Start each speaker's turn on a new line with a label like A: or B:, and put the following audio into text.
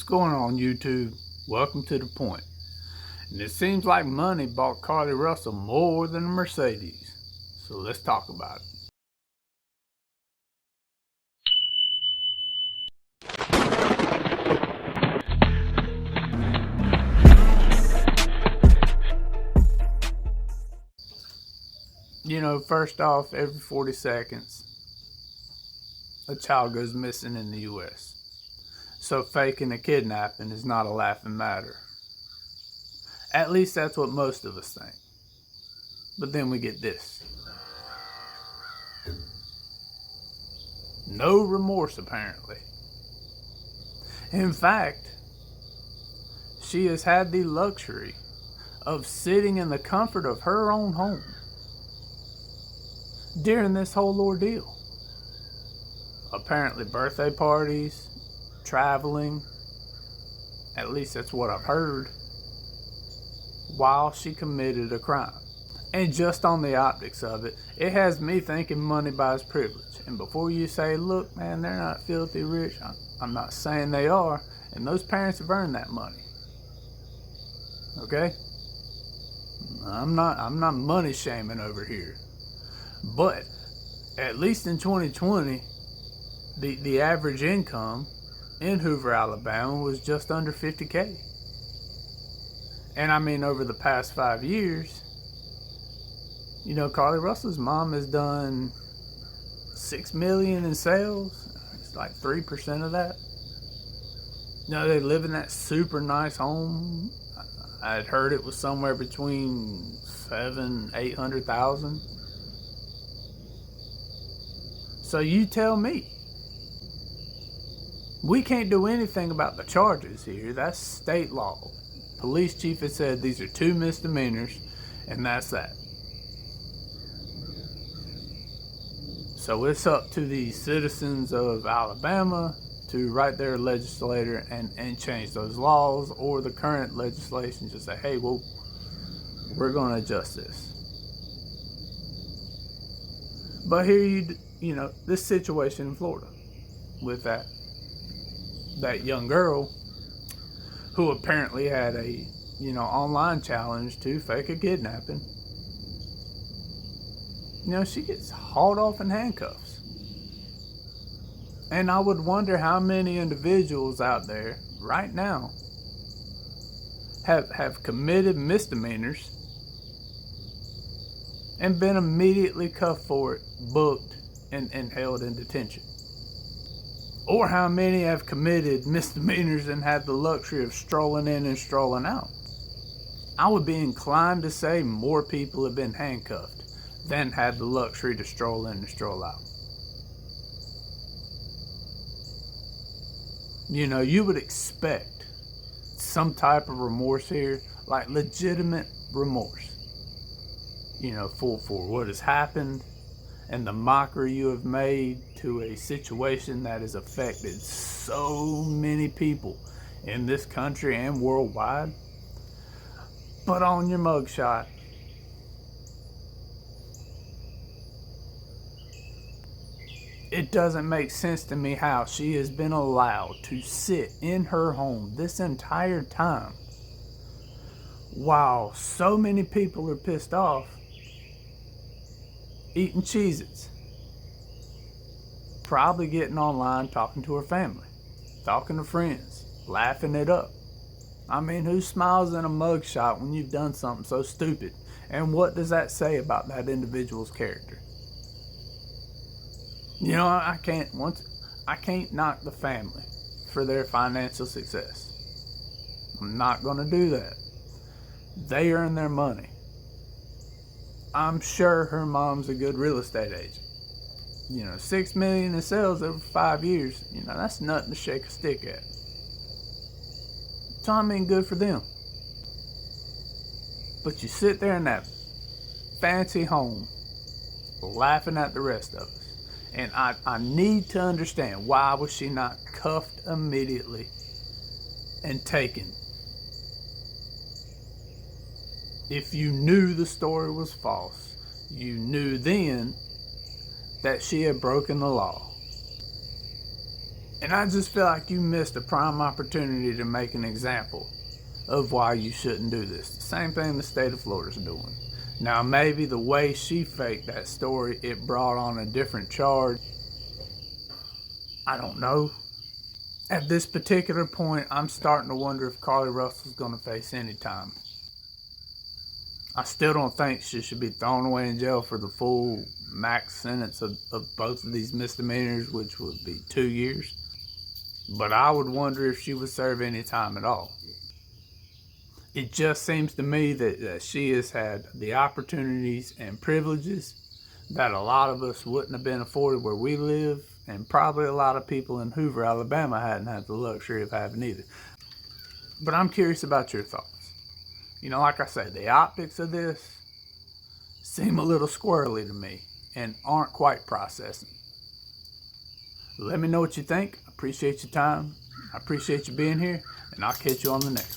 A: going on, YouTube? Welcome to The Point. And it seems like money bought Carlee Russell more than a Mercedes. So let's talk about it. You know, first off, every 40 seconds, a child goes missing in the U.S. So faking a kidnapping is not a laughing matter. At least that's what most of us think. But then we get this. No remorse, apparently. In fact, she has had the luxury of sitting in the comfort of her own home during this whole ordeal. Apparently birthday parties, traveling, at least that's what I've heard, while she committed a crime. And just on the optics of it, it has me thinking money buys privilege. And before you say, look man, they're not filthy rich, I'm not saying they are, and those parents have earned that money. Okay? I'm not money shaming over here. But at least in 2020, the average income in Hoover, Alabama was just under $50K. And I mean, over the past 5 years, you know, Carlee Russell's mom has done $6 million in sales. It's like 3% of that. You know, they live in that super nice home. I'd heard it was somewhere between $700,000-800,000. So you tell me. We can't do anything about the charges here. That's state law. Police chief has said these are 2 misdemeanors, and that's that. So it's up to the citizens of Alabama to write their legislator and change those laws, or the current legislation just say, hey, well, we're going to adjust this. But here you know, this situation in Florida with that young girl who apparently had a, you know, online challenge to fake a kidnapping. You know, she gets hauled off in handcuffs. And I would wonder how many individuals out there right now have committed misdemeanors and been immediately cuffed for it, booked, and held in detention. Or how many have committed misdemeanors and had the luxury of strolling in and strolling out. I would be inclined to say more people have been handcuffed than had the luxury to stroll in and stroll out. You know, you would expect some type of remorse here, like legitimate remorse. You know, for what has happened and the mockery you have made to a situation that has affected so many people in this country and worldwide. But on your mugshot, it doesn't make sense to me how she has been allowed to sit in her home this entire time while so many people are pissed off, eating Cheez-Its, probably getting online, talking to her family, talking to friends, laughing it up. I mean, who smiles in a mugshot when you've done something so stupid? And what does that say about that individual's character? You know, I can't knock the family for their financial success. I'm not going to do that. They earn their money. I'm sure her mom's a good real estate agent. You know, $6 million in sales over 5 years, you know, that's nothing to shake a stick at. So I mean, good for them. But you sit there in that fancy home laughing at the rest of us. And I need to understand, why was she not cuffed immediately and taken? If you knew the story was false, you knew then that she had broken the law. And I just feel like you missed a prime opportunity to make an example of why you shouldn't do this. The same thing the state of Florida's doing. Now, maybe the way she faked that story, it brought on a different charge. I don't know. At this particular point, I'm starting to wonder if Carlee Russell's going to face any time. I still don't think she should be thrown away in jail for the full max sentence of both of these misdemeanors, which would be 2 years. But I would wonder if she would serve any time at all. It just seems to me that she has had the opportunities and privileges that a lot of us wouldn't have been afforded where we live, and probably a lot of people in Hoover, Alabama hadn't had the luxury of having either. But I'm curious about your thoughts. You know, like I say, the optics of this seem a little squirrely to me and aren't quite processing. Let me know what you think. I appreciate your time. I appreciate you being here, and I'll catch you on the next one.